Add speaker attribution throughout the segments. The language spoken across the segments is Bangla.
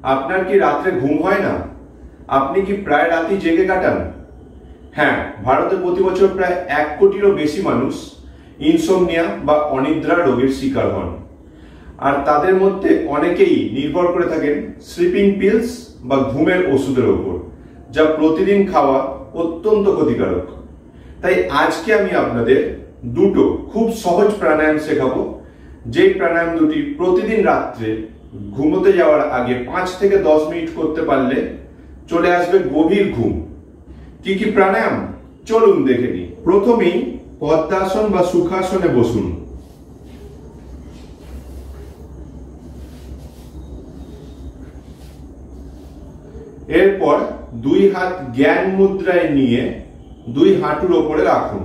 Speaker 1: আপনার কি রাত্রে ঘুম হয় না? আপনি কি প্রায় রাতই জেগে কাটান? হ্যাঁ, ভারতে প্রতি বছর প্রায় 1 কোটিরও বেশি মানুষ ইনসোমনিয়া বা অনিদ্রা রোগের শিকার হন। আর তাদের মধ্যে অনেকেই নির্ভর করে থাকেন স্লিপিং পিলস বা ঘুমের ওষুধের ওপর, যা প্রতিদিন খাওয়া অত্যন্ত ক্ষতিকারক। তাই আজকে আমি আপনাদের দুটো খুব সহজ প্রাণায়াম শেখাবো, যে প্রাণায়াম দুটি প্রতিদিন রাত্রে ঘুমোতে যাওয়ার আগে 5 থেকে 10 মিনিট করতে পারলে চলে আসবে গভীর ঘুম। কি কি প্রাণায়াম চলুন দেখে নিই। প্রথমেই পদ্মাসন বা সুখাসনে বসুন। এরপর 2 হাত জ্ঞান মুদ্রায় নিয়ে 2 হাঁটুর ওপরে রাখুন।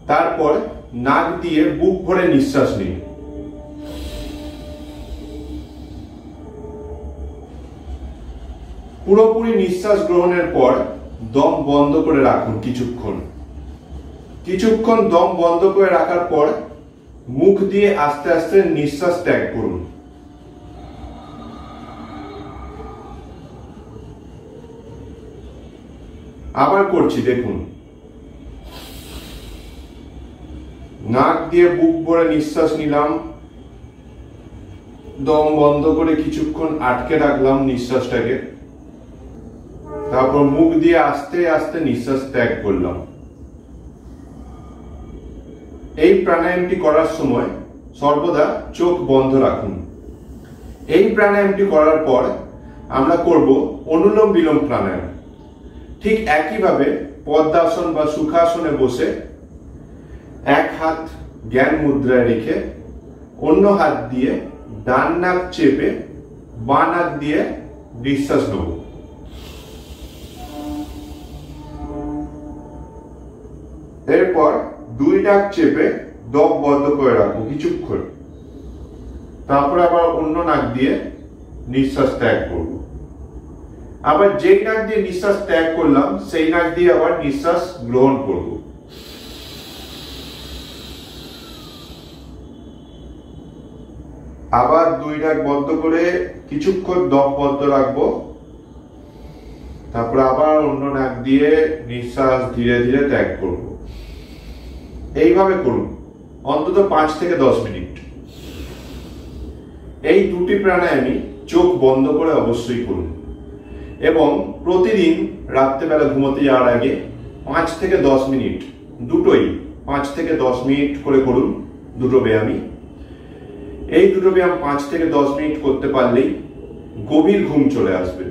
Speaker 1: তারপর নাক দিয়ে বুক ভরে নিঃশ্বাস নিন। পুরোপুরি নিঃশ্বাস গ্রহণের পর দম বন্ধ করে রাখুন কিছুক্ষণ দম বন্ধ করে রাখার পর মুখ দিয়ে আস্তে আস্তে নিঃশ্বাস ত্যাগ করুন। আবার করছি, দেখুন। নাক দিয়ে বুক ভরে নিঃশ্বাস নিলাম, দম বন্ধ করে কিছুক্ষণ আটকে রাখলাম নিঃশ্বাসটাকে, তারপর মুখ দিয়ে আস্তে আস্তে নিঃশ্বাস ত্যাগ করলাম। এই প্রাণায়ামটি করার সময় সর্বদা চোখ বন্ধ রাখুন। এই প্রাণায়ামটি করার পর আমরা করব অনুলোম বিলোম প্রাণায়াম। ঠিক একইভাবে পদ্মাসন বা সুখাসনে বসে 1 হাত জ্ঞান মুদ্রায় রেখে অন্য হাত দিয়ে ডান নাক চেপে বাঁ নাক দিয়ে নিঃশ্বাস নেব। এরপর 2 নাক চেপে দম বন্ধ করে রাখবো কিছুক্ষণ, তারপর আবার অন্য নাক দিয়ে নিঃশ্বাস ত্যাগ করব। আবার যেই নাক দিয়ে নিঃশ্বাস ত্যাগ করলাম সেই নাক দিয়ে আবার নিঃশ্বাস গ্রহণ করব। আবার 2 নাক বন্ধ করে কিছুক্ষণ দম বন্ধ রাখবো, তারপর আবার অন্য নাক দিয়ে নিঃশ্বাস ধীরে ধীরে ত্যাগ করব। এইভাবে করুন অন্তত 5 থেকে 10 মিনিট। এই দুটি প্রাণায়ামই চোখ বন্ধ করে অবশ্যই করুন এবং প্রতিদিন রাত্রেবেলা ঘুমোতে যাওয়ার আগে 5 থেকে 10 মিনিট, দুটোই 5 থেকে 10 মিনিট করে করুন। দুটো ব্যায়ামই, এই দুটো ব্যায়াম 5 থেকে 10 মিনিট করতে পারলেই গভীর ঘুম চলে আসবে।